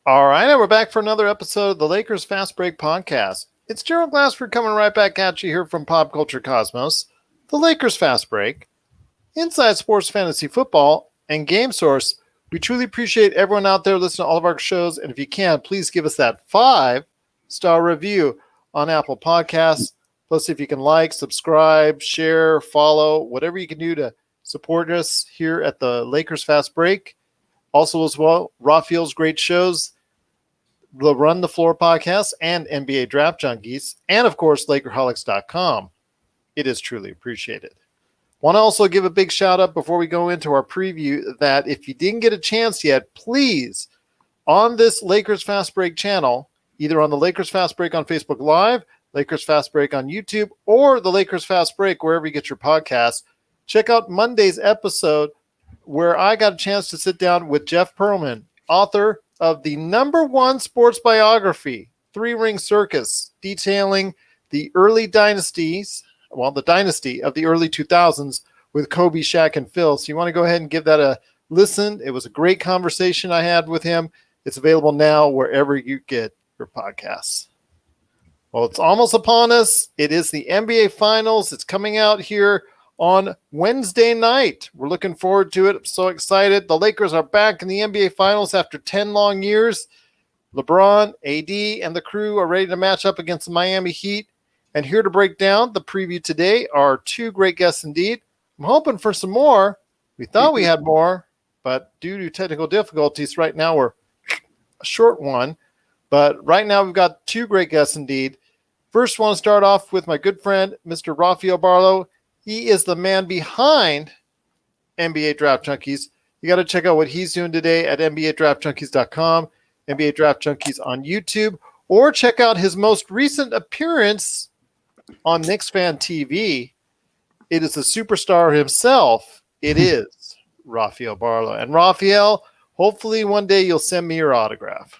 All right, and we're back for another episode of the Lakers Fast Break podcast. It's Gerald Glassford coming right back at you here from Pop Culture Cosmos, the Lakers Fast Break, Inside Sports Fantasy Football, and Game Source. We truly appreciate everyone out there listening to all of our shows, and if you can, please give us that 5-star review on Apple Podcasts. Plus, if you can like, subscribe, share, follow, whatever you can do to support us here at the Lakers Fast Break. Also, as well, Rafael's great shows, the Run the Floor podcast and NBA Draft Junkies, and of course, LakerHolics.com. It is truly appreciated. Want to also give a big shout out before we go into our preview that if you didn't get a chance yet, please, on this Lakers Fast Break channel, either on the Lakers Fast Break on Facebook Live, Lakers Fast Break on YouTube, or the Lakers Fast Break wherever you get your podcasts, check out Monday's episode where I got a chance to sit down with Jeff Pearlman, author of the #1 sports biography, Three Ring Circus, detailing the early dynasties, the dynasty of the early 2000s with Kobe, Shaq, and Phil. So you want to go ahead and give that a listen. It was a great conversation I had with him. It's available now wherever you get your podcasts. Well, it's almost upon us. It is the NBA Finals. It's coming out here on Wednesday night. We're looking forward to it. I'm so excited. The Lakers are back in the NBA Finals after 10 long years. LeBron, AD, and the crew are ready to match up against the Miami Heat. And here to break down the preview today are two great guests indeed. I'm hoping for some more. We thought we had more, but due to technical difficulties, right now we're a short one. But right now we've got two great guests indeed. First, I want to start off with my good friend, Mr. Rafael Barlowe. He is the man behind NBA Draft Junkies. You got to check out what he's doing today at NBADraftJunkies.com, NBA Draft Junkies on YouTube, or check out his most recent appearance on Knicks Fan TV. It is the superstar himself. It is Rafael Barlowe. And Rafael, hopefully one day you'll send me your autograph.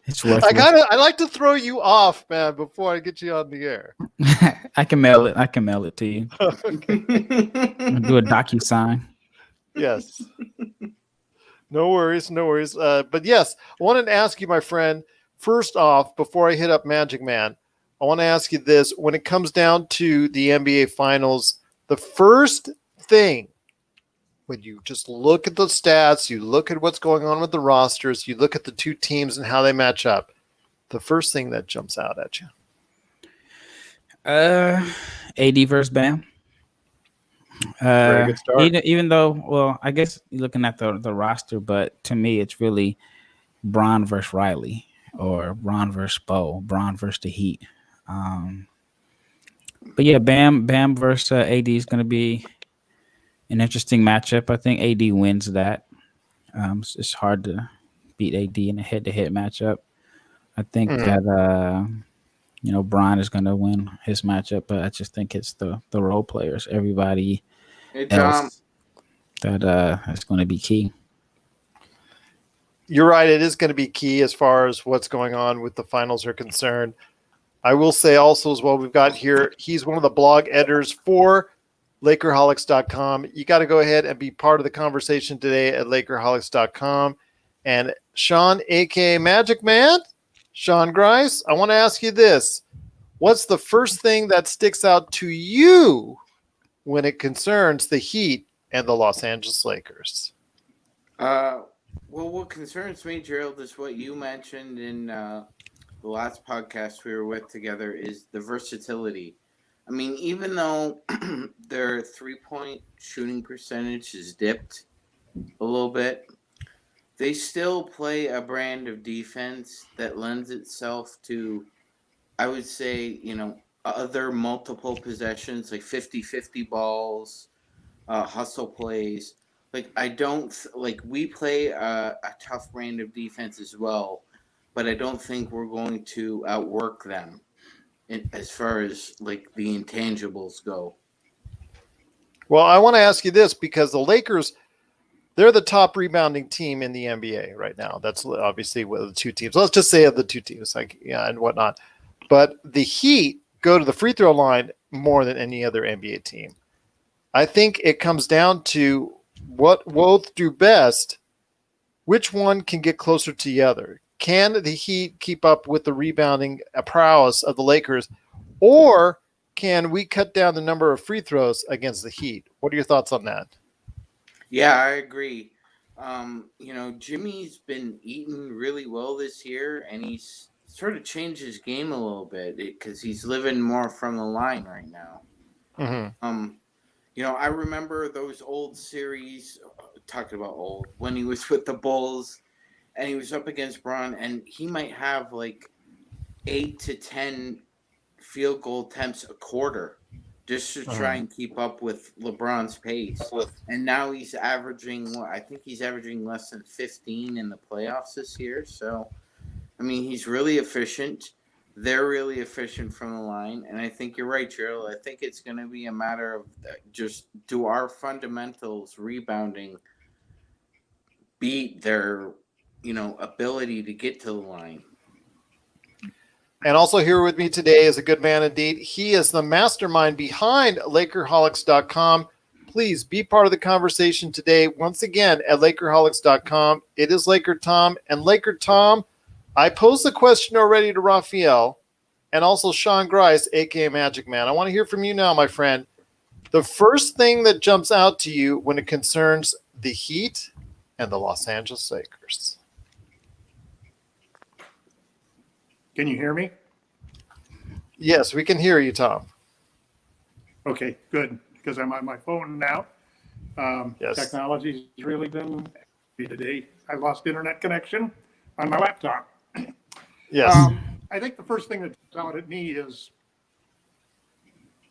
It's worth I like to throw you off, man, before I get you on the air. I can mail it to you. Okay. Do a DocuSign. Yes. No worries. But yes, I wanted to ask you, my friend, first off, before I hit up Magic Man, I want to ask you this. When it comes down to the NBA Finals, the first thing, when you just look at the stats, you look at what's going on with the rosters, you look at the two teams and how they match up, the first thing that jumps out at you? AD versus Bam. Very good start. Even though, well, I guess you're looking at the roster, but to me, it's really Bron versus Riley or Bron versus Bo, Bron versus the Heat. But yeah, Bam versus AD is going to be an interesting matchup. I think AD wins that. It's hard to beat AD in a head-to-head matchup. I think that Bron is going to win his matchup, but I just think it's the role players, everybody else that is going to be key. You're right. It is going to be key as far as what's going on with the finals are concerned. I will say also as well, we've got here, he's one of the blog editors for LakerHolics.com. You got to go ahead and be part of the conversation today at LakerHolics.com. And Sean, a.k.a. Magic Man, Sean Grice, I want to ask you this. What's the first thing that sticks out to you when it concerns the Heat and the Los Angeles Lakers? Well, what concerns me, Gerald, is what you mentioned in the last podcast we were with together, is the versatility. I mean, even though their three-point shooting percentage has dipped a little bit, they still play a brand of defense that lends itself to, I would say, other multiple possessions, like 50-50 balls, hustle plays. We play a tough brand of defense as well, but I don't think we're going to outwork them as far as like the intangibles go. Well, I want to ask you this because the Lakers, they're the top rebounding team in the NBA right now. That's obviously one of the two teams. Let's just say of the two teams, and whatnot. But the Heat go to the free throw line more than any other NBA team. I think it comes down to what both do best, which one can get closer to the other? Can the Heat keep up with the rebounding prowess of the Lakers, or can we cut down the number of free throws against the Heat? What are your thoughts on that? Yeah, I agree. Jimmy's been eating really well this year, and he's sort of changed his game a little bit because he's living more from the line right now. I remember those old series, talking about old, when he was with the Bulls and he was up against Braun, and he might have like 8 to 10 field goal attempts a quarter just to try and keep up with LeBron's pace. And now he's averaging, I think he's averaging less than 15 in the playoffs this year. So, I mean, he's really efficient. They're really efficient from the line. And I think you're right, Gerald. I think it's going to be a matter of just, do our fundamentals rebounding beat their, ability to get to the line? And also here with me today is a good man indeed. He is the mastermind behind LakerHolics.com. Please be part of the conversation today. Once again, at LakerHolics.com, it is LakerTom. And LakerTom, I posed the question already to Rafael and also Sean Grice, a.k.a. Magic Man. I want to hear from you now, my friend. The first thing that jumps out to you when it concerns the Heat and the Los Angeles Lakers. Can you hear me? Yes, we can hear you, Tom. Okay, good, because I'm on my phone now. Yes. Technology's really been today. I lost internet connection on my laptop. Yes. I think the first thing that jumps out at me is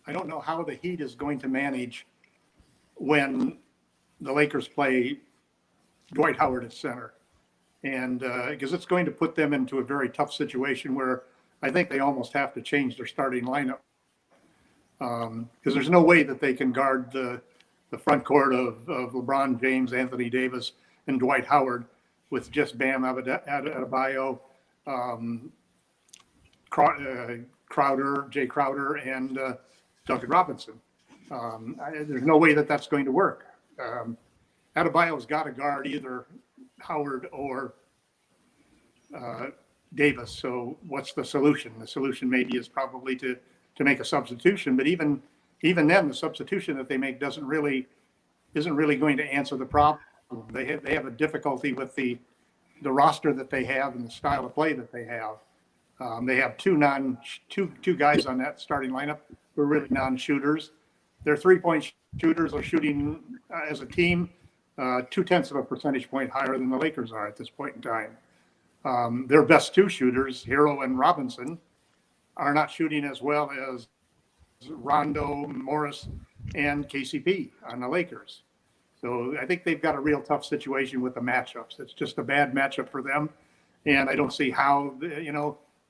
I don't know how the Heat is going to manage when the Lakers play Dwight Howard at center. And because it's going to put them into a very tough situation where I think they almost have to change their starting lineup. Because there's no way that they can guard the front court of LeBron James, Anthony Davis, and Dwight Howard with just Bam Adebayo, Jay Crowder, and Duncan Robinson. There's no way that that's going to work. Adebayo's got to guard either Howard or Davis. So what's the solution? The solution maybe is probably to make a substitution, but even then, the substitution that they make isn't really going to answer the problem. They have a difficulty with the roster that they have and the style of play that they have. They have two guys on that starting lineup who are really non-shooters. Their 3-point shooters are shooting as a team 0.2 of a percentage point higher than the Lakers are at this point in time. Their best two shooters, Hero and Robinson, are not shooting as well as Rondo, Morris, and KCP on the Lakers. So I think they've got a real tough situation with the matchups. It's just a bad matchup for them. And I don't see how,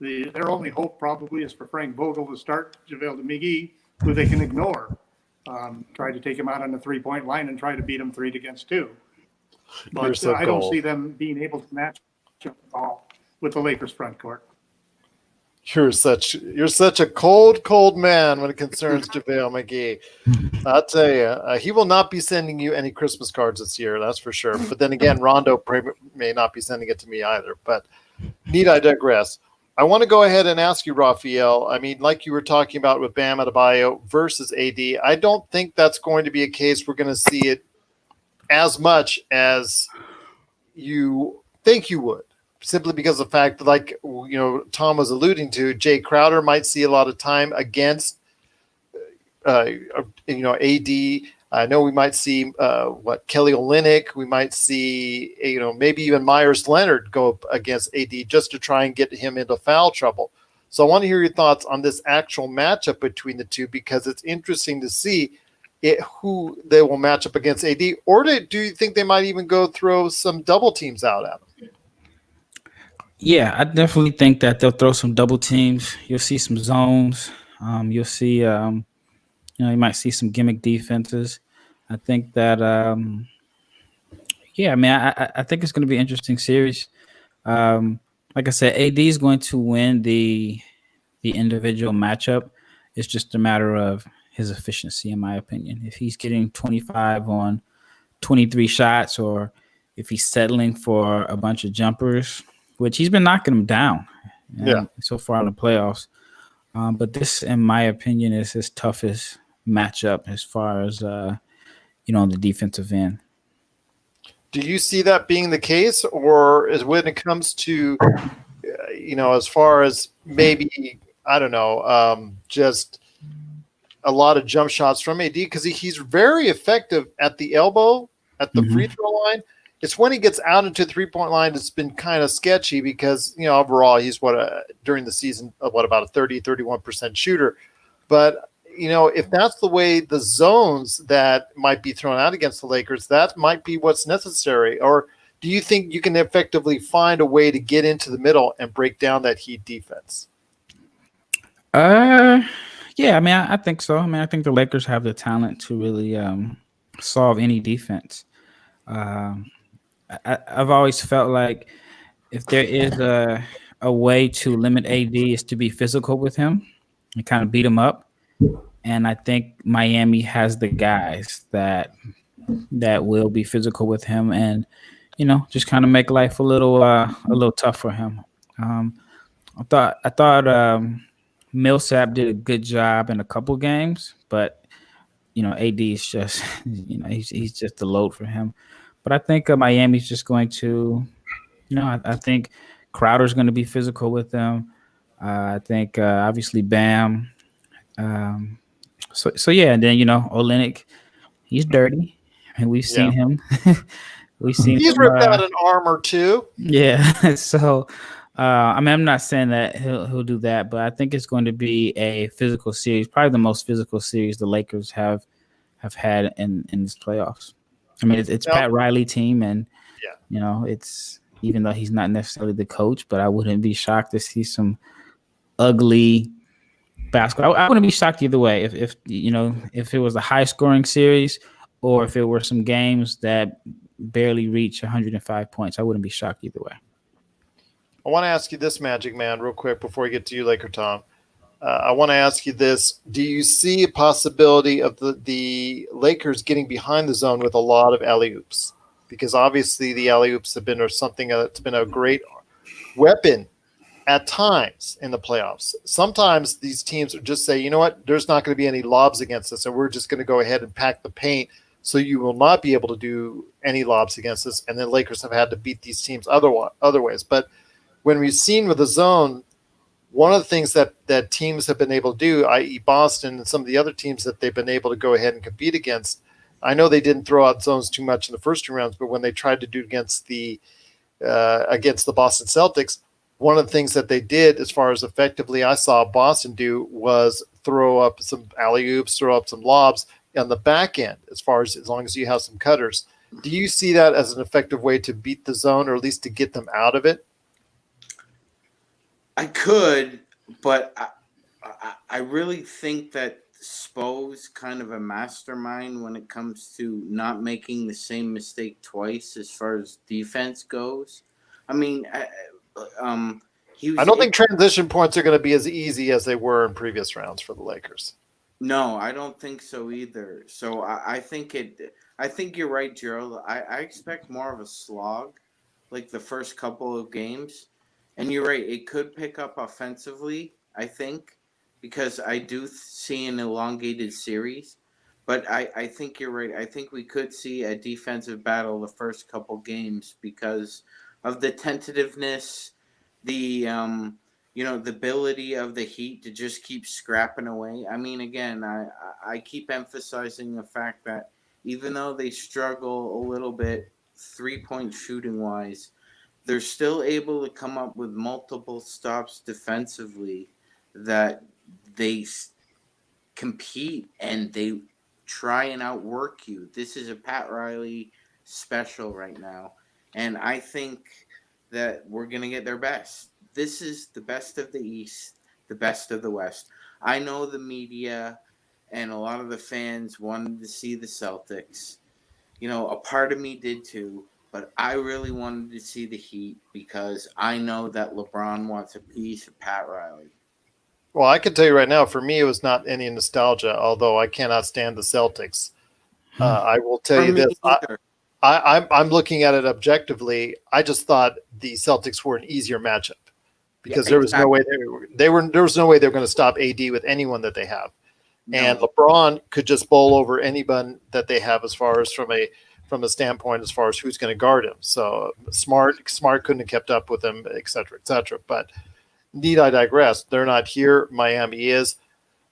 their only hope probably is for Frank Vogel to start JaVale McGee, who they can ignore. Try to take him out on the 3-point line and try to beat him 3 against 2. But I don't see them being able to match up at all with the Lakers front court. You're such a cold man when it concerns JaVale McGee. I'll tell you, he will not be sending you any Christmas cards this year, that's for sure. But then again, Rondo may not be sending it to me either. But need I digress. I want to go ahead and ask you, Rafael. I mean, like you were talking about with Bam Adebayo versus AD, I don't think that's going to be a case we're going to see it as much as you think you would. Simply because of the fact that, like, Tom was alluding to, Jay Crowder might see a lot of time against, AD. I know we might see Kelly Olynyk. We might see, maybe even Myers Leonard go up against AD just to try and get him into foul trouble. So I want to hear your thoughts on this actual matchup between the two, because it's interesting to see who they will match up against AD. Or do you think they might even go throw some double teams out at him? Yeah, I definitely think that they'll throw some double teams. You'll see some zones. You'll see, you might see some gimmick defenses. I think that, I think it's going to be an interesting series. Like I said, AD is going to win the individual matchup. It's just a matter of his efficiency, in my opinion. If he's getting 25 on 23 shots, or if he's settling for a bunch of jumpers, which he's been knocking them down so far in the playoffs. But this, in my opinion, is his toughest matchup as far as, on the defensive end. Do you see that being the case, or is when it comes to, as far as maybe, I don't know, just a lot of jump shots from AD, because he's very effective at the elbow, at the free throw line. It's when he gets out into the 3-point line, it's been kind of sketchy because, overall he's during the season, about a 31% shooter. But, if that's the way the zones that might be thrown out against the Lakers, that might be what's necessary. Or do you think you can effectively find a way to get into the middle and break down that Heat defense? Yeah, I think so. I think the Lakers have the talent to really solve any defense. I've always felt like if there is a way to limit AD is to be physical with him and kind of beat him up. And I think Miami has the guys that will be physical with him and, just kind of make life a little tough for him. I thought Millsap did a good job in a couple games, but AD is just he's just a load for him. But I think Miami's just going to, I think Crowder's going to be physical with them. I think obviously Bam. So yeah, and then Olynyk, he's dirty. I mean, we've seen him. He's ripped out an arm or two. Yeah. So I'm not saying that he'll do that, but I think it's going to be a physical series, probably the most physical series the Lakers have had in this playoffs. I mean, it's Pat Riley team, and it's, even though he's not necessarily the coach, but I wouldn't be shocked to see some ugly basketball. I wouldn't be shocked either way if it was a high scoring series or if it were some games that barely reach 105 points. I wouldn't be shocked either way. I want to ask you this, Magic Man, real quick before we get to you, LakerTom. I want to ask you this. Do you see a possibility of the Lakers getting behind the zone with a lot of alley-oops? Because obviously the alley-oops have been something that's been a great weapon at times in the playoffs. Sometimes these teams just say, you know what, there's not going to be any lobs against us, and we're just going to go ahead and pack the paint so you will not be able to do any lobs against us. And then Lakers have had to beat these teams other ways. But when we've seen with the zone, one of the things that teams have been able to do, i.e. Boston and some of the other teams that they've been able to go ahead and compete against, I know they didn't throw out zones too much in the first two rounds, but when they tried to do against the Boston Celtics, one of the things that they did as far as effectively I saw Boston do was throw up some alley-oops, throw up some lobs on the back end as long as you have some cutters. Do you see that as an effective way to beat the zone or at least to get them out of it? I could, but I really think that Spo's kind of a mastermind when it comes to not making the same mistake twice as far as defense goes. I mean, I don't think transition points are going to be as easy as they were in previous rounds for the Lakers. No, I don't think so either. So I think you're right, Gerald. I expect more of a slog, like the first couple of games. And you're right, it could pick up offensively, I think, because I do see an elongated series. But I think you're right. I think we could see a defensive battle the first couple games because of the tentativeness, the ability of the Heat to just keep scrapping away. I mean, again, I keep emphasizing the fact that even though they struggle a little bit 3-point shooting wise, they're still able to come up with multiple stops defensively that they compete and they try and outwork you. This is a Pat Riley special right now. And I think that we're going to get their best. This is the best of the East, the best of the West. I know the media and a lot of the fans wanted to see the Celtics. A part of me did too. But I really wanted to see the Heat because I know that LeBron wants a piece of Pat Riley. Well, I can tell you right now, for me, it was not any nostalgia, although I cannot stand the Celtics. I will tell you this. I'm looking at it objectively. I just thought the Celtics were an easier matchup because there was no way there was no way they were going to stop AD with anyone that they have. No. And LeBron could just bowl over anyone that they have as far as from a standpoint as far as who's going to guard him. So Smart couldn't have kept up with him, et cetera, et cetera. But need I digress? They're not here. Miami is.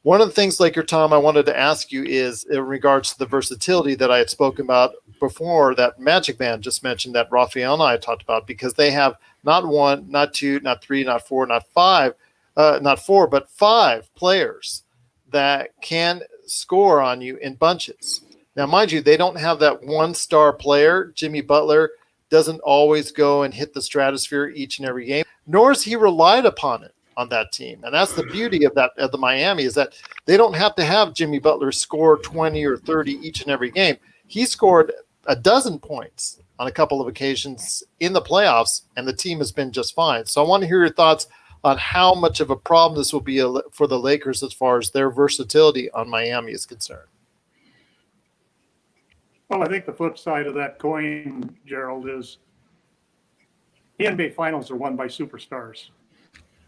One of the things, LakerTom, I wanted to ask you is in regards to the versatility that I had spoken about before, that Magic Man just mentioned that Rafael and I talked about, because they have not one, not two, not three, not four, not five, not four, but five players that can score on you in bunches. Now, mind you, they don't have that one-star player. Jimmy Butler doesn't always go and hit the stratosphere each and every game, nor is he relied upon it on that team. And that's the beauty of the Miami, is that they don't have to have Jimmy Butler score 20 or 30 each and every game. He scored a dozen points on a couple of occasions in the playoffs, and the team has been just fine. So I want to hear your thoughts on how much of a problem this will be for the Lakers as far as their versatility on Miami is concerned. Well, I think the flip side of that coin, Gerald, is the NBA Finals are won by superstars.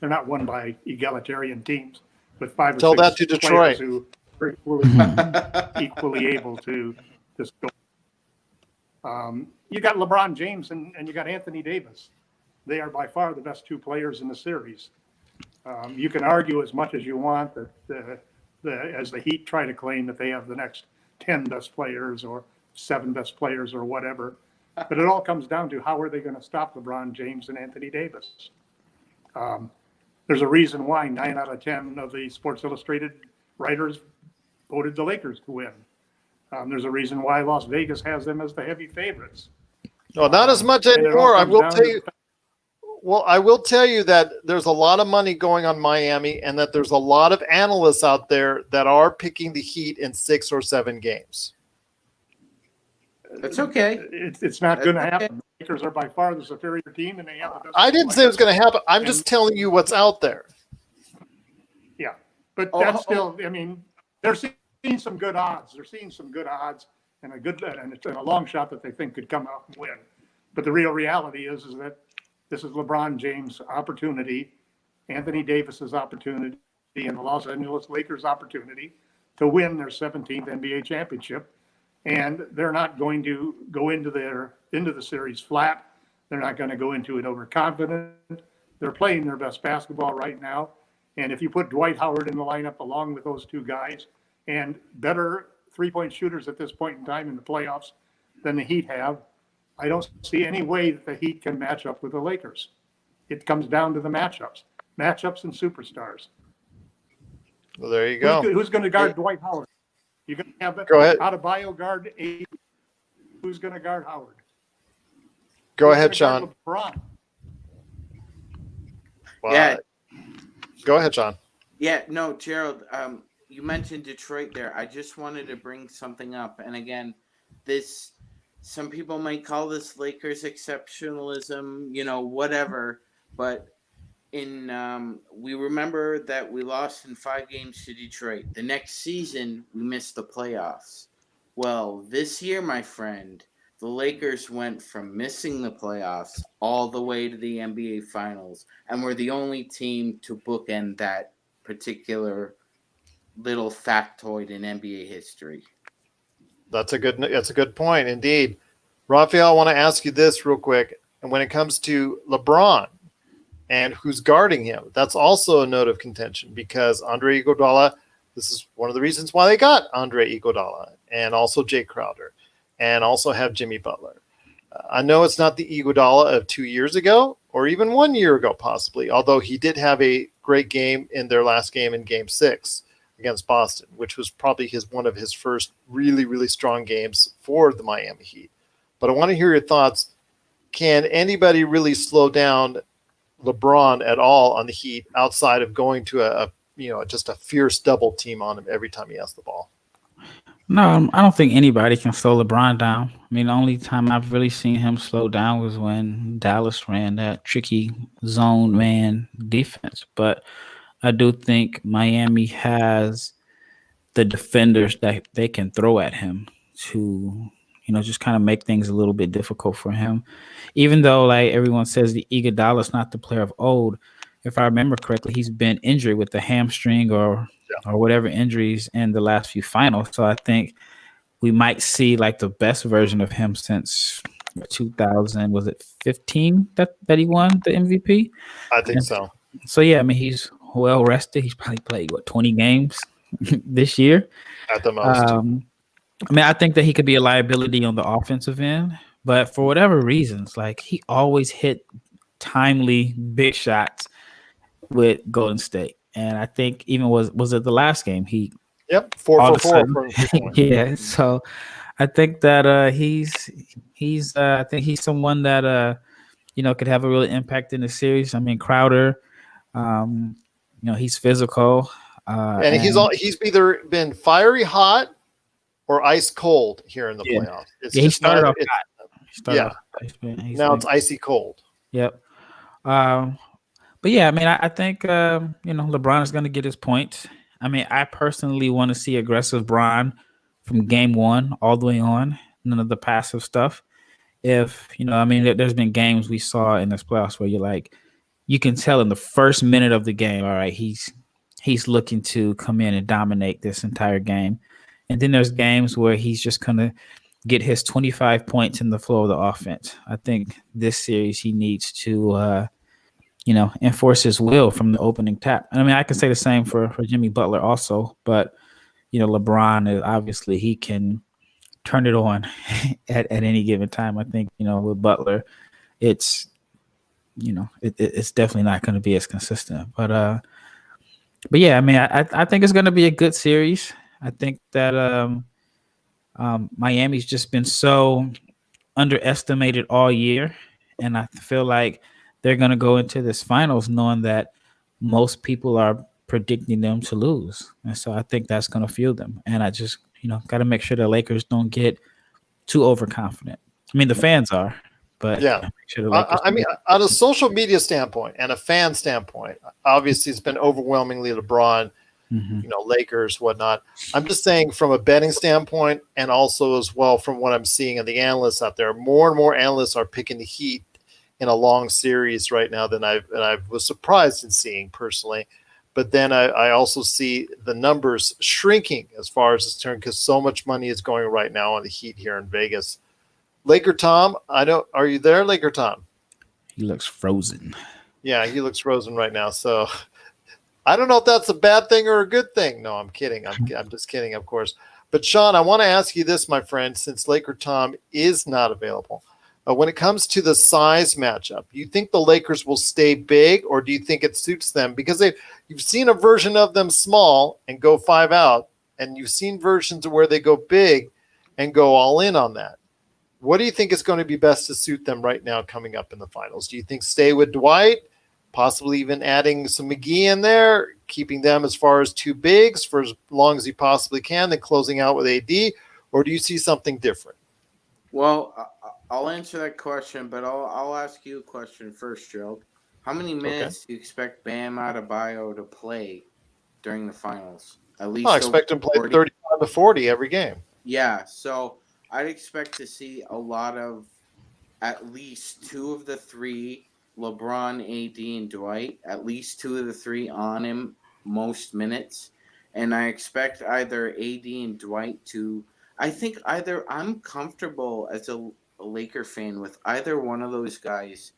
They're not won by egalitarian teams with 5 or 6 Tell that to Detroit, who are equally able to score. You got LeBron James and you got Anthony Davis. They are by far the best 2 players in the series. You can argue as much as you want that as the Heat try to claim that they have the next 10 best players or 7 best players or whatever. But it all comes down to how are they going to stop LeBron James and Anthony Davis? There's a reason why 9 out of 10 of the Sports Illustrated writers voted the Lakers to win. There's a reason why Las Vegas has them as the heavy favorites. No, not as much anymore. I will tell you. Well, I will tell you that there's a lot of money going on Miami, and that there's a lot of analysts out there that are picking the Heat in 6 or 7 games. That's okay. It's not going to happen. The Lakers are by far the superior team, and they have the best. I didn't say it was going to happen. I'm just telling you what's out there. Yeah, but that's still. I mean, they're seeing some good odds. They're seeing some good odds, and it's a long shot that they think could come out and win. But the real reality is that this is LeBron James' opportunity, Anthony Davis's opportunity, and the Los Angeles Lakers' opportunity to win their 17th NBA championship. And they're not going to go into the series flat. They're not going to go into it overconfident. They're playing their best basketball right now. And if you put Dwight Howard in the lineup along with those 2 guys and better 3-point shooters at this point in time in the playoffs than the Heat have, I don't see any way that the Heat can match up with the Lakers. It comes down to the matchups and superstars. Well, there you go. Who's going to guard Dwight Howard? You're going to have Adebayo guard AD. Who's going to guard Howard? Go ahead, Sean. LeBron? Wow. Yeah. Go ahead, Sean. Yeah, no, Gerald, you mentioned Detroit there. I just wanted to bring something up. And again, some people might call this Lakers exceptionalism, whatever. But we remember that we lost in 5 games to Detroit. The next season, we missed the playoffs. Well, this year, my friend, the Lakers went from missing the playoffs all the way to the NBA Finals, and we're the only team to bookend that particular little factoid in NBA history. That's a good point, indeed. Rafael, I want to ask you this real quick. And when it comes to LeBron and who's guarding him, that's also a note of contention, because Andre Iguodala, this is one of the reasons why they got Andre Iguodala, and also Jay Crowder, and also have Jimmy Butler. I know it's not the Iguodala of 2 years ago, or even 1 year ago, possibly, although he did have a great game in their last game in Game 6 against Boston, which was probably one of his first really, really strong games for the Miami Heat. But I want to hear your thoughts. Can anybody really slow down LeBron at all on the Heat outside of going to just a fierce double team on him every time he has the ball? No, I don't think anybody can slow LeBron down. I mean, the only time I've really seen him slow down was when Dallas ran that tricky zone man defense. But I do think Miami has the defenders that they can throw at him to, just kind of make things a little bit difficult for him. Even though, like everyone says, the Iguodala's not the player of old. If I remember correctly, he's been injured with the hamstring or whatever injuries in the last few finals. So I think we might see like the best version of him since 2000. Was it 15 that he won the MVP? I think so. So yeah, I mean he's well rested. He's probably played 20 games this year at the most. I mean, I think that he could be a liability on the offensive end, but for whatever reasons, like he always hit timely big shots with Golden State. And I think even was it the last game? He 4 for 4. Yeah. So I think that he's I think he's someone that could have a real impact in the series. I mean, Crowder, he's physical. And he's either been fiery hot or ice cold here in the playoffs. He started off hot. Now it's icy cold. Yep. But yeah, I mean, I think LeBron is going to get his points. I mean, I personally want to see aggressive Bron from game one all the way on. None of the passive stuff. There's been games we saw in this playoffs where you can tell in the first minute of the game, all right, he's looking to come in and dominate this entire game. And then there's games where he's just going to get his 25 points in the flow of the offense. I think this series he needs to, enforce his will from the opening tap. And I mean, I can say the same for Jimmy Butler also, but, LeBron is obviously he can turn it on at any given time. I think, with Butler, it's definitely not going to be as consistent. But yeah, I mean, I think it's going to be a good series. I think that Miami's just been so underestimated all year, and I feel like they're going to go into this finals knowing that most people are predicting them to lose, and so I think that's going to fuel them. And I just got to make sure the Lakers don't get too overconfident. I mean, the fans are, but yeah. Make sure the Lakers I mean, on a social media standpoint and a fan standpoint, obviously it's been overwhelmingly LeBron. Lakers, whatnot. I'm just saying from a betting standpoint and also as well from what I'm seeing in the analysts out there, more and more analysts are picking the Heat in a long series right now than I was surprised in seeing personally. But then I also see the numbers shrinking as far as it's concerned because so much money is going right now on the Heat here in Vegas. LakerTom, are you there, LakerTom? He looks frozen. Yeah, he looks frozen right now. So I don't know if that's a bad thing or a good thing. No, I'm kidding. I'm just kidding, of course. But Sean, I want to ask you this, my friend, since LakerTom is not available. When it comes to the size matchup, do you think the Lakers will stay big, or do you think it suits them? Because you've seen a version of them small and go 5 out, and you've seen versions of where they go big and go all in on that. What do you think is going to be best to suit them right now coming up in the finals? Do you think stay with Dwight? Possibly even adding some McGee in there, keeping them as far as 2 bigs for as long as he possibly can, then closing out with AD, or do you see something different? Well, I'll answer that question, but I'll ask you a question first, Gerald. How many minutes do you expect Bam Adebayo to play during the finals? At least I expect him to play 35 to 40 every game. Yeah, so I'd expect to see a lot of at least 2 of the 3 LeBron, AD, and Dwight, at least 2 of the 3 on him most minutes. And I expect either AD and Dwight to – I think either I'm comfortable as a Laker fan with either one of those guys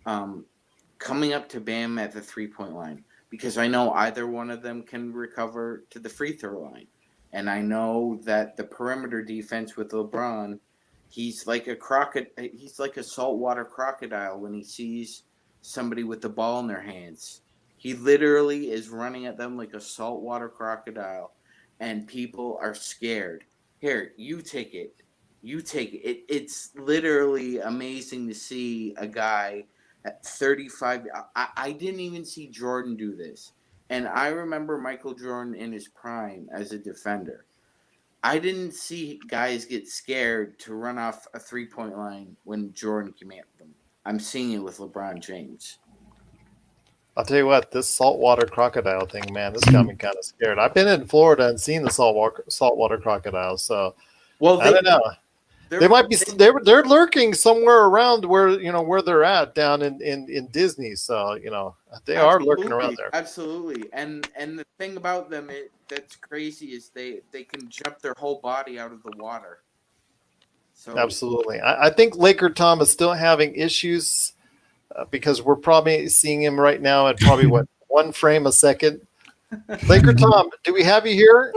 coming up to Bam at the three-point line because I know either one of them can recover to the free throw line. And I know that the perimeter defense with LeBron – he's like a saltwater crocodile when he sees somebody with the ball in their hands. He literally is running at them like a saltwater crocodile, and people are scared. Here, you take it. You take it. It's literally amazing to see a guy at 35. I didn't even see Jordan do this. And I remember Michael Jordan in his prime as a defender. I didn't see guys get scared to run off a three-point line when Jordan came at them. I'm seeing it with LeBron James. I'll tell you what, this saltwater crocodile thing, man, this got me kind of scared. I've been in Florida and seen the saltwater crocodiles, so I don't know. They might be. They're lurking somewhere around where they're at down in Disney. So they are lurking around there. Absolutely. And the thing about them that's crazy is they can jump their whole body out of the water. So Absolutely. I think LakerTom is still having issues because we're probably seeing him right now at probably one frame a second. LakerTom, do we have you here?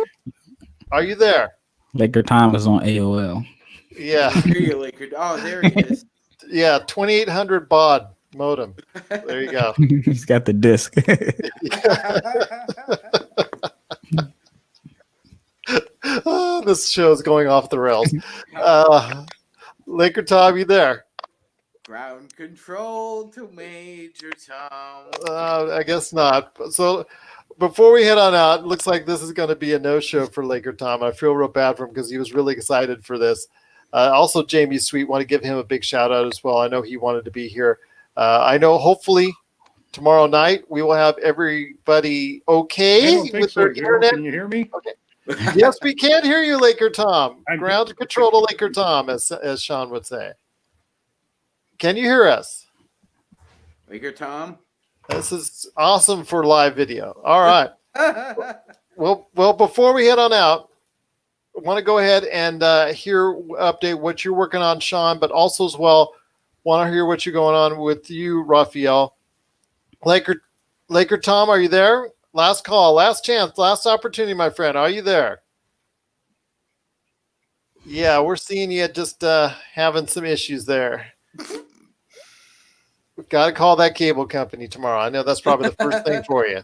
Are you there? LakerTom is on AOL. Yeah. I hear you, Laker. Oh, there he is. Yeah, 2800 baud modem. There you go. He's got the disc. Oh, this show is going off the rails. LakerTom, you there? Ground control to Major Tom. I guess not. So before we head on out, it looks like this is going to be a no-show for LakerTom. I feel real bad for him because he was really excited for this. Also, Jamie Sweet, want to give him a big shout-out as well. I know he wanted to be here. I know hopefully tomorrow night we will have everybody okay with their internet. Can you hear me? Okay. Yes, we can hear you, LakerTom. Ground control to LakerTom, as Sean would say. Can you hear us? LakerTom? This is awesome for live video. All right. Well, before we head on out, I want to go ahead and update what you're working on, Sean, but also as well want to hear what you're going on with you, Rafael. LakerTom, are you there? Last call, last chance, last opportunity, my friend. Are you there? Yeah, we're seeing you just having some issues there. We've got to call that cable company tomorrow. I know that's probably the first thing for you.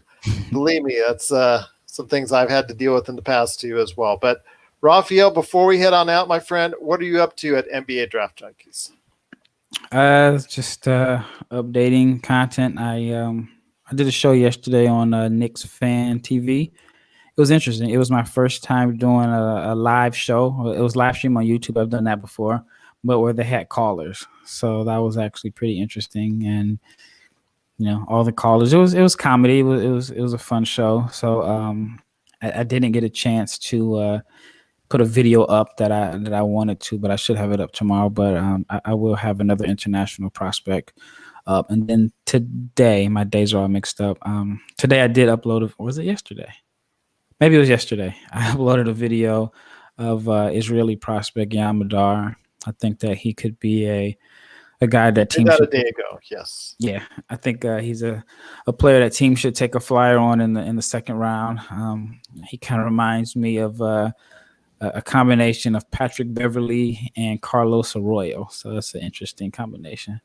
Believe me, that's some things I've had to deal with in the past too as well. But Rafael, before we head on out, my friend, what are you up to at NBA Draft Junkies? Just updating content. I did a show yesterday on Knicks Fan TV. It was interesting. It was my first time doing a live show. It was live stream on YouTube. I've done that before, but where they had callers. So that was actually pretty interesting. And all the callers. It was comedy. It was a fun show. So I didn't get a chance to put a video up that I wanted to, but I should have it up tomorrow. But I will have another international prospect up. And then today, my days are all mixed up. Today I did upload. Was it yesterday? Maybe it was yesterday. I uploaded a video of Israeli prospect Yamadar. I think that he could be a guy that team should. A day ago, yes. Yeah, I think he's a player that team should take a flyer on in the second round. He kind of reminds me of a combination of Patrick Beverly and Carlos Arroyo. So that's an interesting combination.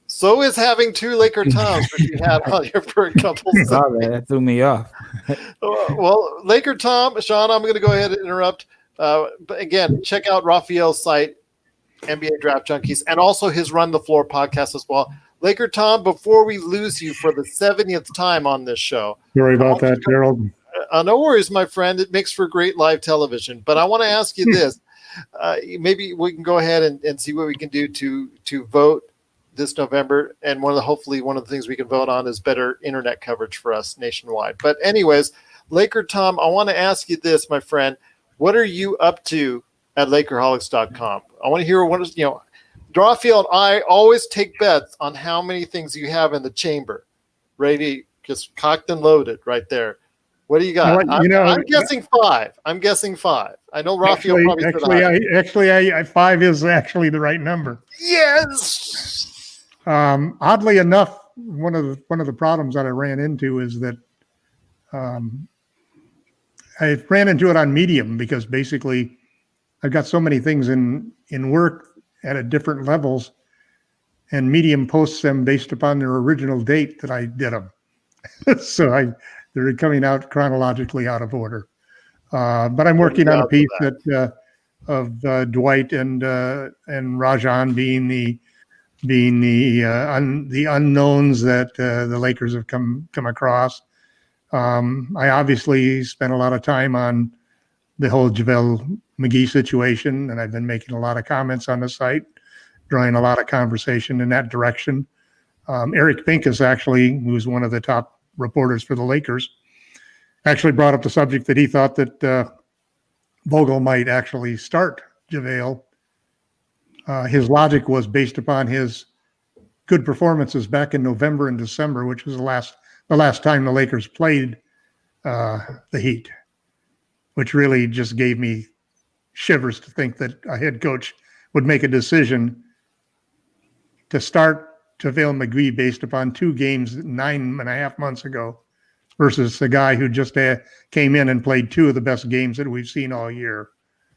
So is having two LakerToms that you had on here for a couple of seconds. That threw me off. Well, LakerTom, Sean, I'm going to go ahead and interrupt. But again, check out Rafael's site, NBA Draft Junkies, and also his Run the Floor podcast as well. LakerTom, before we lose you for the 70th time on this show. Sorry about that, Gerald. No worries, my friend. It makes for great live television. But I want to ask you this. Maybe we can go ahead and see what we can do to vote this November. And hopefully one of the things we can vote on is better internet coverage for us nationwide. But anyways, LakerTom, I want to ask you this, my friend. What are you up to at Lakerholics.com? I want to hear Rafael and I always take bets on how many things you have in the chamber. Ready, just cocked and loaded right there. What do you got? I'm guessing 5. I know Rafael probably 5 is actually the right number. Yes. Oddly enough, one of the problems that I ran into is that I ran into it on Medium because basically I've got so many things in work at different levels, and Medium posts them based upon their original date that I did them. So they're coming out chronologically out of order. But I'm working on a piece of Dwight and Rajon being the unknowns that the Lakers have come across. I obviously spent a lot of time on the whole JaVale McGee situation, and I've been making a lot of comments on the site, drawing a lot of conversation in that direction. Eric Pincus, actually, who's one of the top reporters for the Lakers, actually brought up the subject that he thought that Vogel might actually start JaVale his logic was based upon his good performances back in November and December, which was the last time the Lakers played the Heat, which really just gave me shivers to think that a head coach would make a decision to start JaVale McGee based upon 2 games 9.5 months ago versus the guy who just came in and played 2 of the best games that we've seen all year.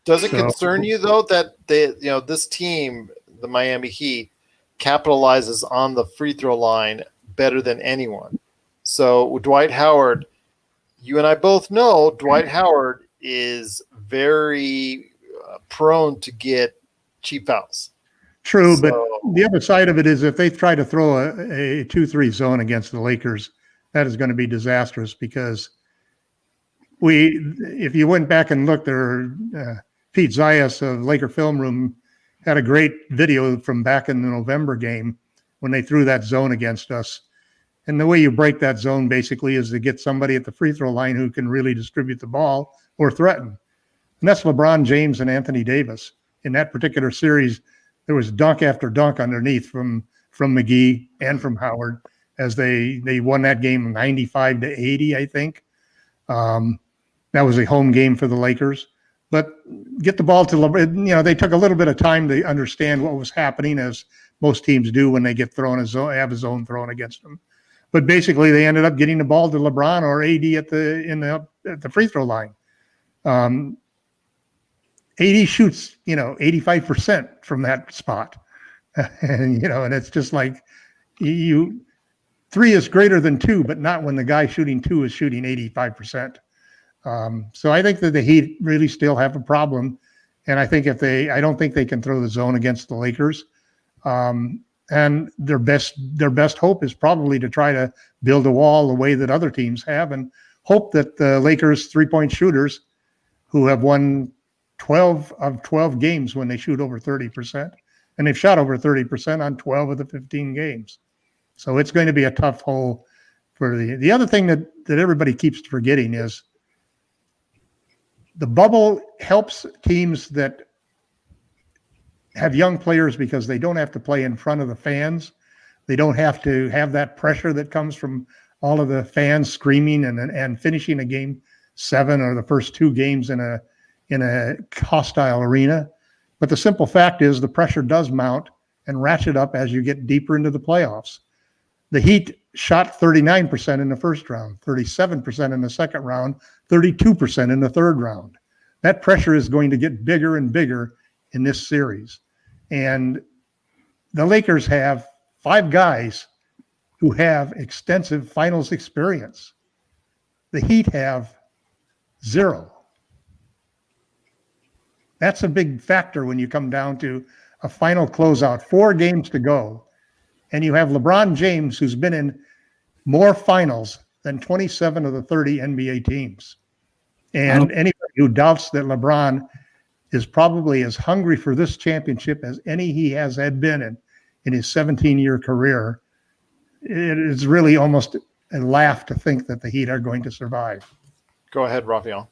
Does it concern you though that this team, the Miami Heat, capitalizes on the free throw line better than anyone? So Dwight Howard, you and I both know Dwight Howard is very prone to get cheap fouls. True, but the other side of it is if they try to throw a 2-3 zone against the Lakers, that is going to be disastrous because if you went back and looked, Pete Zayas of Laker Film Room had a great video from back in the November game when they threw that zone against us. And the way you break that zone basically is to get somebody at the free throw line who can really distribute the ball or threaten. And that's LeBron James and Anthony Davis. In that particular series, there was dunk after dunk underneath from McGee and from Howard as they won that game 95-80, I think. That was a home game for the Lakers. But get the ball to LeBron. They took a little bit of time to understand what was happening, as most teams do when they get thrown have a zone thrown against them. But basically, they ended up getting the ball to LeBron or AD at the free throw line. AD shoots, 85% from that spot. And it's just like 3 is greater than 2, but not when the guy shooting 2 is shooting 85%. So I think that the Heat really still have a problem. And I think I don't think they can throw the zone against the Lakers. And their best hope is probably to try to build a wall the way that other teams have and hope that the Lakers 3-point shooters, who have won 12 of 12 games when they shoot over 30%, and they've shot over 30% on 12 of the 15 games. So it's going to be a tough hole for the other thing that everybody keeps forgetting is the bubble helps teams that have young players because they don't have to play in front of the fans. They don't have to have that pressure that comes from all of the fans screaming and finishing a game 7 or the first 2 games in a hostile arena. But the simple fact is the pressure does mount and ratchet up as you get deeper into the playoffs. The Heat shot 39% in the first round, 37% in the second round, 32% in the third round. That pressure is going to get bigger and bigger in this series. And the Lakers have 5 guys who have extensive finals experience. The Heat have 0. That's a big factor when you come down to a final closeout, 4 games to go. And you have LeBron James, who's been in more finals than 27 of the 30 NBA teams. And anybody who doubts that LeBron is probably as hungry for this championship as any he has had been in his 17-year career, it is really almost a laugh to think that the Heat are going to survive. Go ahead, Rafael.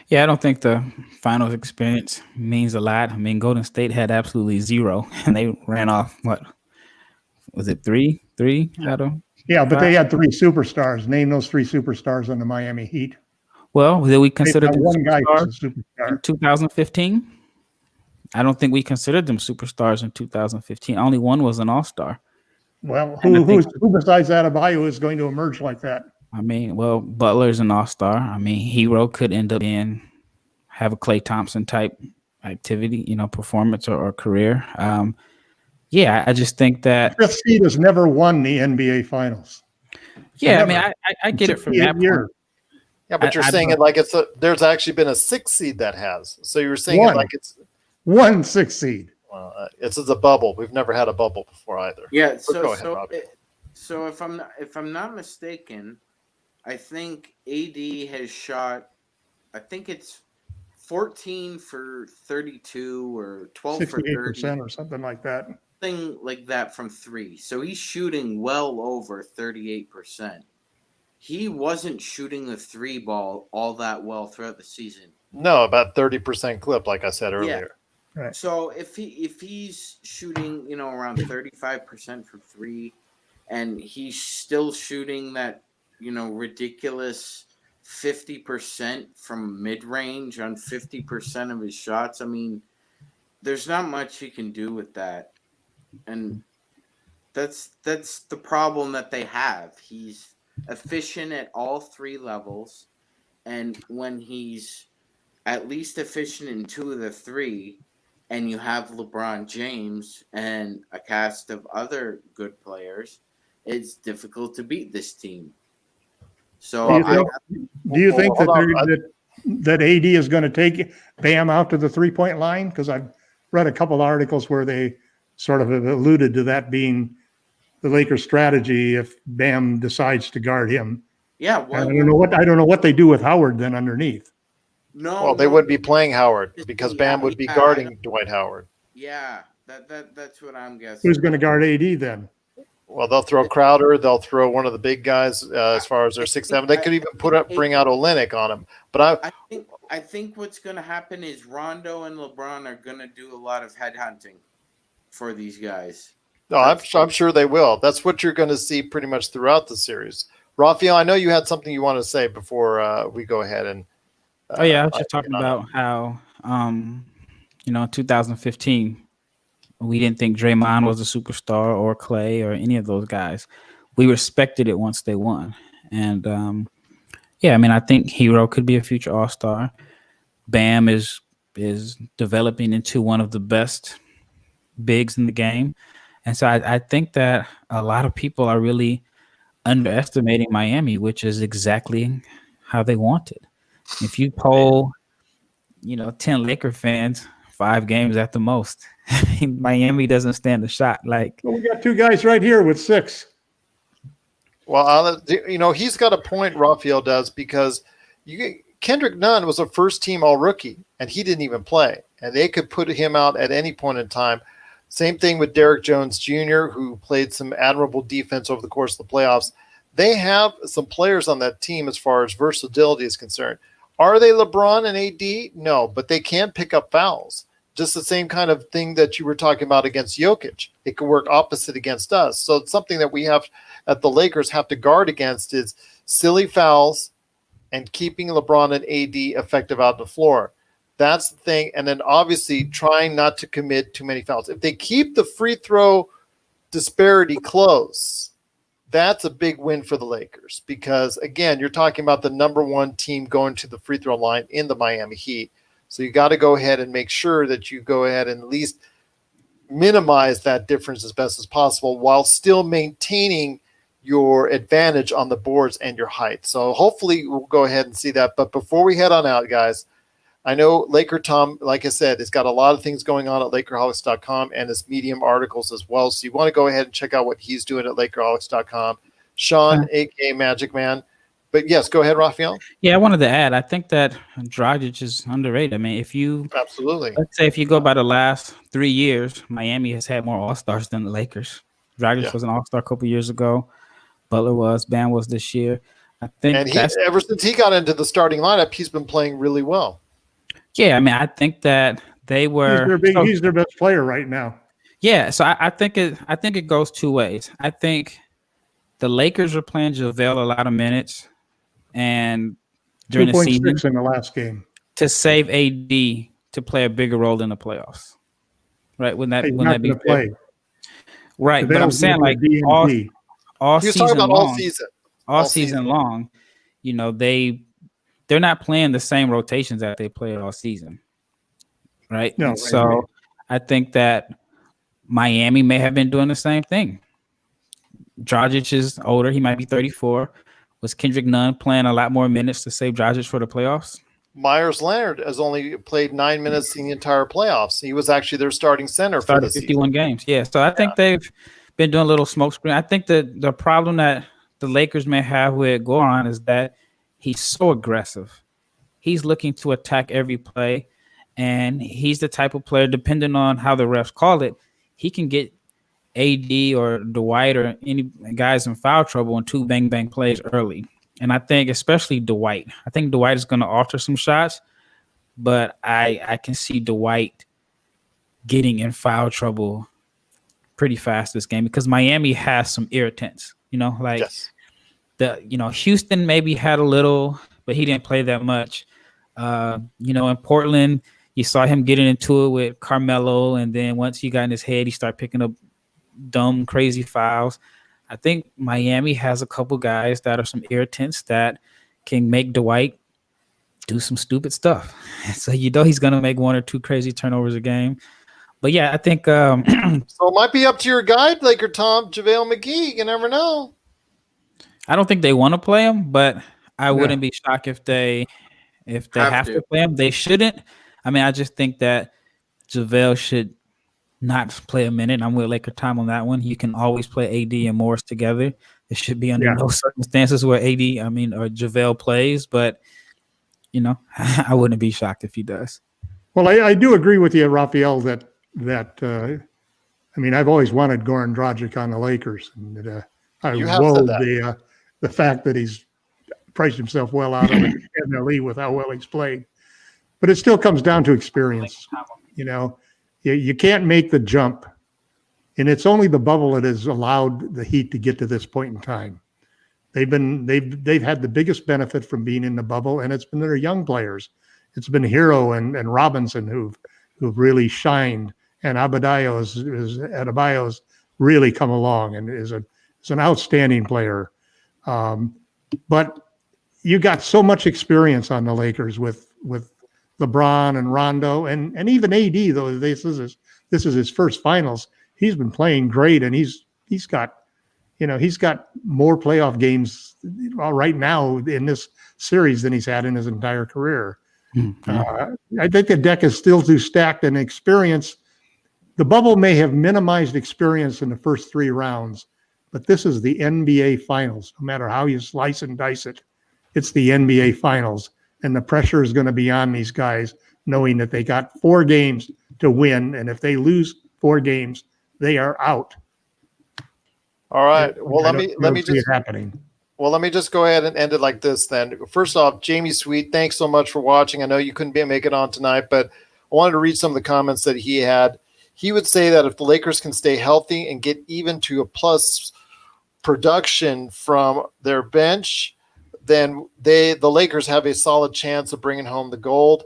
Yeah, I don't think the finals experience means a lot. I mean, Golden State had absolutely 0, and they ran off, what was it, 3 out of? Yeah, but 5? They had 3 superstars. Name those 3 superstars on the Miami Heat. Well, did we consider them one guy was a superstar in 2015? I don't think we considered them superstars in 2015. Only one was an all-star. Well, who besides Adebayo is going to emerge like that? I mean, well, Butler's an all-star. I mean, Hero could end up have a Klay Thompson type activity, performance or career. Yeah, I just think that Fifth seed has never won the NBA Finals. Yeah, never. I mean, I get it from that point. Yeah, but you're saying it like there's actually been a 6 seed that has. So you're saying it like it's 1 6 seed. Well, it's a bubble. We've never had a bubble before either. Yeah. Go ahead, Robbie. So if I'm not mistaken, I think AD has shot, I think it's 14 for 32 or 12 for 30 or something like that. Thing like that from 3. So he's shooting well over 38%. He wasn't shooting the 3 ball all that well throughout the season. No, about 30% clip, like I said earlier. Right. So if he's shooting, around 35% from three, and he's still shooting that, ridiculous 50% from mid range on 50% of his shots, I mean, there's not much he can do with that, and that's the problem that they have. He's efficient at all three levels, and when he's at least efficient in two of the three, and you have LeBron James and a cast of other good players, it's difficult to beat this team. So Do you think that AD is going to take Bam out to the 3-point line? Because I've read a couple articles where they sort of have alluded to that being the Lakers' strategy if Bam decides to guard him. yeah, I don't know what they do with Howard then underneath. Well, they would be playing Howard because Bam would be guarding Dwight Howard. Yeah, that's what I'm guessing. Who's going to guard AD then? Well, they'll throw Crowder. They'll throw one of the big guys as far as their 6'7". They could even bring out Olynyk on him. But I think what's going to happen is Rondo and LeBron are going to do a lot of headhunting for these guys. No, I'm sure they will. That's what you're going to see pretty much throughout the series. Rafael, I know you had something you wanted to say before we go ahead and. I was just talking about how, 2015, we didn't think Draymond was a superstar or Clay or any of those guys. We respected it once they won. And, I think Hero could be a future All-Star. Bam is developing into one of the best bigs in the game. And so I think that a lot of people are really underestimating Miami, which is exactly how they want it. If you poll, 10 Laker fans, 5 games at the most, Miami doesn't stand a shot. Well, we got 2 guys right here with 6. Well, he's got a point, Rafael does, because Kendrick Nunn was a first-team All-Rookie, and he didn't even play. And they could put him out at any point in time. Same thing with Derrick Jones Jr., who played some admirable defense over the course of the playoffs. They have some players on that team as far as versatility is concerned. Are they LeBron and AD? No, but they can pick up fouls. Just the same kind of thing that you were talking about against Jokic. It can work opposite against us. So it's something that we have at the Lakers have to guard against is silly fouls and keeping LeBron and AD effective out the floor. That's the thing. And then obviously trying not to commit too many fouls. If they keep the free throw disparity close, that's a big win for the Lakers because, again, you're talking about the number 1 team going to the free throw line in the Miami Heat. So you got to go ahead and make sure that you go ahead and at least minimize that difference as best as possible while still maintaining your advantage on the boards and your height. So hopefully we'll go ahead and see that. But before we head on out, guys, I know LakerTom, like I said, has got a lot of things going on at LakerHolics.com and his Medium articles as well. So you want to go ahead and check out what he's doing at LakerHolics.com. Sean, a.k.a. Magic Man. But yes, go ahead, Rafael. Yeah, I wanted to add, I think that Dragic is underrated. I mean, let's say if you go by the last 3 years, Miami has had more All-Stars than the Lakers. Dragic was an All-Star a couple years ago. Butler was, Bam was this year. I think ever since he got into the starting lineup, he's been playing really well. Yeah, I mean, I think that they were. He's their best player right now. Yeah, so I think it goes 2 ways. I think the Lakers are playing JaVale a lot of minutes, and during the season in the last game to save AD to play a bigger role in the playoffs. Right? Wouldn't that be play? Right, but I'm saying all season long, all season long, they're not playing the same rotations that they played all season. Right. No, so I think that Miami may have been doing the same thing. Dragic is older. He might be 34. Was Kendrick Nunn playing a lot more minutes to save Dragic for the playoffs? Myers Leonard has only played 9 minutes in the entire playoffs. He was actually their starting center for the 51 games. Yeah. So I think they've been doing a little smoke screen. I think that the problem that the Lakers may have with Goran is that he's so aggressive. He's looking to attack every play, and he's the type of player, depending on how the refs call it, he can get AD or Dwight or any guys in foul trouble in 2 bang-bang plays early. And I think especially Dwight. I think Dwight is going to alter some shots, but I can see Dwight getting in foul trouble pretty fast this game because Miami has some irritants. Yes. Houston maybe had a little, but he didn't play that much. In Portland, you saw him getting into it with Carmelo, and then once he got in his head, he started picking up dumb, crazy fouls. I think Miami has a couple guys that are some irritants that can make Dwight do some stupid stuff. So he's going to make one or two crazy turnovers a game. But yeah, I think so it might be up to your guy, LakerTom, JaVale McGee. You never know. I don't think they want to play him, but I wouldn't be shocked if they have to play him. They shouldn't. I mean, I just think that JaVale should not play a minute. I'm with LakerTom on that one. You can always play AD and Morris together. It should be under no circumstances where or JaVale plays, but I wouldn't be shocked if he does. Well, I do agree with you, Rafael, that I've always wanted Goran Dragic on the Lakers, and I loathe the fact that he's priced himself well out of the MLE with how well he's played. But it still comes down to experience. You can't make the jump, and it's only the bubble that has allowed the Heat to get to this point in time. They've had the biggest benefit from being in the bubble, and it's been their young players. It's been Hero and Robinson who've really shined, and Adebayo's really come along and is an outstanding player. But you got so much experience on the Lakers with LeBron and Rondo and even AD, though this is his first finals. He's been playing great, and he's got more playoff games right now in this series than he's had in his entire career. Mm-hmm. I think the deck is still too stacked, and experience. The bubble may have minimized experience in the first 3 rounds, but this is the NBA Finals. No matter how you slice and dice it, it's the NBA Finals, and the pressure is going to be on these guys, knowing that they got 4 games to win, and if they lose 4 games, they are out. All right. Well, let me just go ahead and end it like this then. First off, Jamie Sweet, thanks so much for watching. I know you couldn't make it on tonight, but I wanted to read some of the comments that he had. He would say that if the Lakers can stay healthy and get even to a plus production from their bench, then the Lakers have a solid chance of bringing home the gold.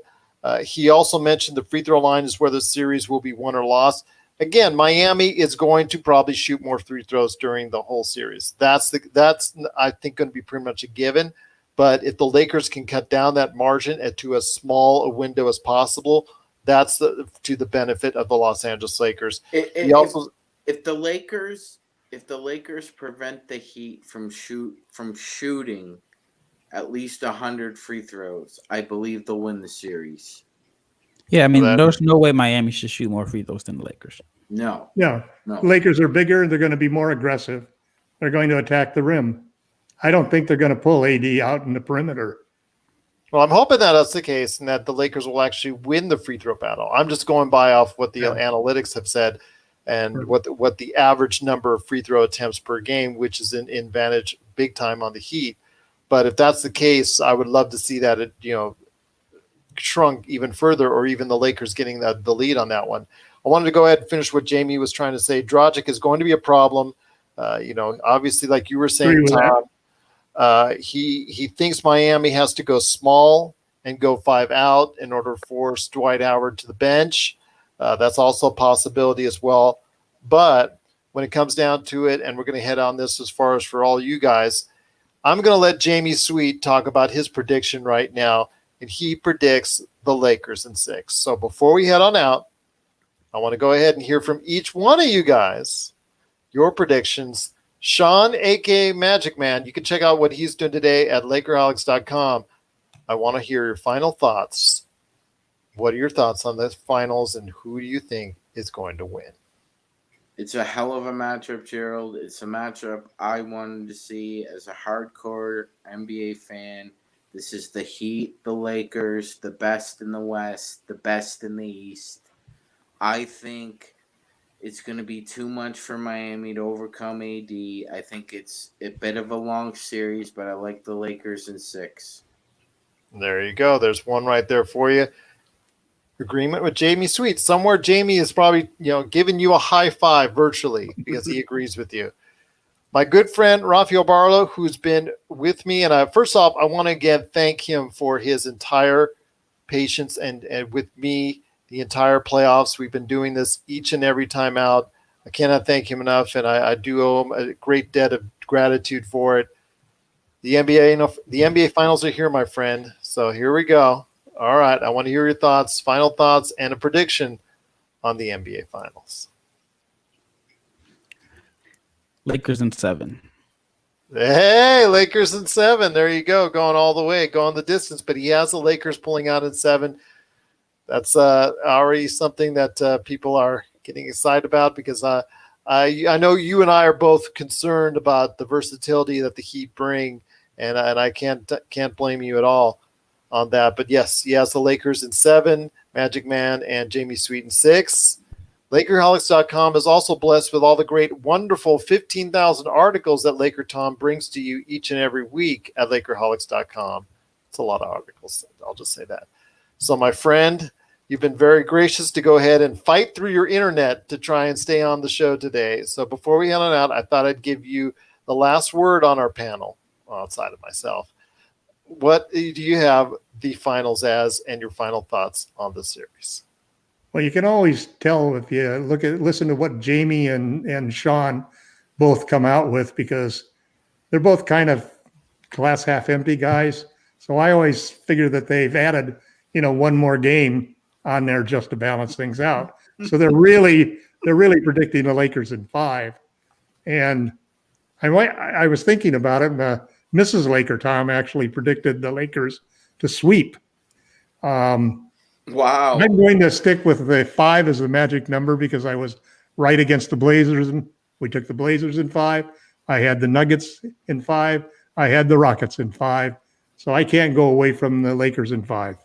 He also mentioned the free throw line is where the series will be won or lost. Again, Miami is going to probably shoot more free throws during the whole series. That's I think going to be pretty much a given. But if the Lakers can cut down that margin to as small a window as possible, that's to the benefit of the Los Angeles Lakers. If the Lakers prevent the Heat from shooting at least 100 free throws, I believe they'll win the series. Yeah, I mean, there's no way Miami should shoot more free throws than the Lakers. No. Lakers are bigger. They're going to be more aggressive. They're going to attack the rim. I don't think they're going to pull AD out in the perimeter. Well, I'm hoping that that's the case and that the Lakers will actually win the free throw battle. I'm just going by off what the analytics have said and what the average number of free throw attempts per game, which is in advantage big time on the Heat. But if that's the case, I would love to see that it shrunk even further, or even the Lakers getting the lead on that one. I wanted to go ahead and finish what Jamie was trying to say. Dragic is going to be a problem. Obviously, like you were saying, Tom, he thinks Miami has to go small and go 5 out in order to force Dwight Howard to the bench. That's also a possibility as well. But when it comes down to it, and we're going to head on this as far as for all you guys, I'm going to let Jamie Sweet talk about his prediction right now, and he predicts the Lakers in 6. So before we head on out, I want to go ahead and hear from each one of you guys your predictions. Sean, a.k.a. Magic Man, you can check out what he's doing today at LakerAlex.com. I want to hear your final thoughts. What are your thoughts on the finals, and who do you think is going to win? It's a hell of a matchup, Gerald. It's a matchup I wanted to see as a hardcore NBA fan. This is the Heat, the Lakers, the best in the West, the best in the East. I think it's going to be too much for Miami to overcome AD. I think it's a bit of a long series, but I like the Lakers in 6. There you go. There's one right there for you. Agreement with Jamie Sweet. Somewhere Jamie is probably, giving you a high five virtually because he agrees with you. My good friend Rafael Barlowe, who's been with me, and first off, I want to again thank him for his entire patience and with me the entire playoffs. We've been doing this each and every time out. I cannot thank him enough, and I do owe him a great debt of gratitude for it. The NBA finals are here, my friend. So here we go. All right, I want to hear your thoughts, final thoughts, and a prediction on the NBA finals. Lakers in 7. Hey, Lakers in 7. There you go, going all the way, going the distance. But he has the Lakers pulling out in 7. That's already something that people are getting excited about because I know you and I are both concerned about the versatility that the Heat bring, and I can't blame you at all on that. But yes, he has the Lakers in 7, Magic Man and Jamie Sweet in 6. LakerHolics.com is also blessed with all the great, wonderful 15,000 articles that LakerTom brings to you each and every week at LakerHolics.com. It's a lot of articles. I'll just say that. So, my friend, you've been very gracious to go ahead and fight through your internet to try and stay on the show today. So before we head on out, I thought I'd give you the last word on our panel outside of myself. What do you have the finals as and your final thoughts on the series? Well, you can always tell if you listen to what Jamie and Sean both come out with, because they're both kind of glass half empty guys. So I always figure that they've added, one more game on there just to balance things out. So they're really predicting the Lakers in 5. And I was thinking about it. Mrs. LakerTom actually predicted the Lakers to sweep. Wow. I'm going to stick with the 5 as the magic number because I was right against the Blazers, and we took the Blazers in 5. I had the Nuggets in 5. I had the Rockets in 5. So I can't go away from the Lakers in 5.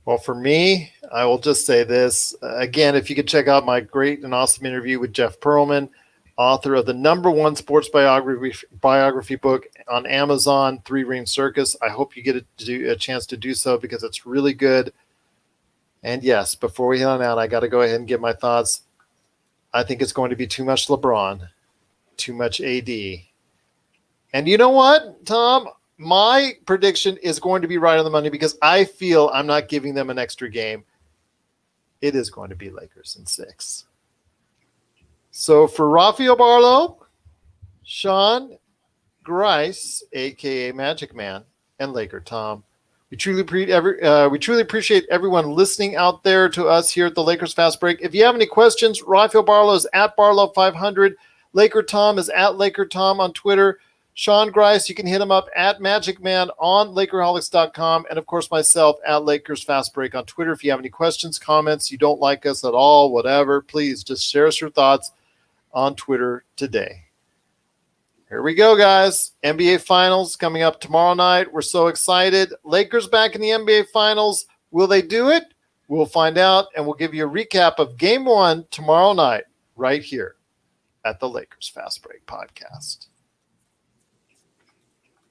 Well, for me, I will just say this. Again, if you could check out my great and awesome interview with Jeff Pearlman, author of the #1 sports biography book on Amazon, 3 Ring Circus. I hope you get a chance to do so because it's really good. And yes, before we head on out, I got to go ahead and give my thoughts. I think it's going to be too much LeBron, too much AD. And you know what, Tom? My prediction is going to be right on the money because I feel I'm not giving them an extra game. It is going to be Lakers in 6. So for Rafael Barlowe, Sean Grice, a.k.a. Magic Man, and LakerTom, we truly appreciate everyone listening out there to us here at the Lakers Fast Break. If you have any questions, Rafael Barlowe is at Barlow500. LakerTom is at LakerTom on Twitter. Sean Grice, you can hit him up at Magic Man on LakerHolics.com, and of course myself at Lakers Fast Break on Twitter. If you have any questions, comments, you don't like us at all, whatever, please just share us your thoughts on Twitter today. Here we go, guys. NBA Finals coming up tomorrow night. We're so excited. Lakers back in the NBA Finals. Will they do it? We'll find out, and we'll give you a recap of Game 1 tomorrow night right here at the Lakers Fast Break podcast.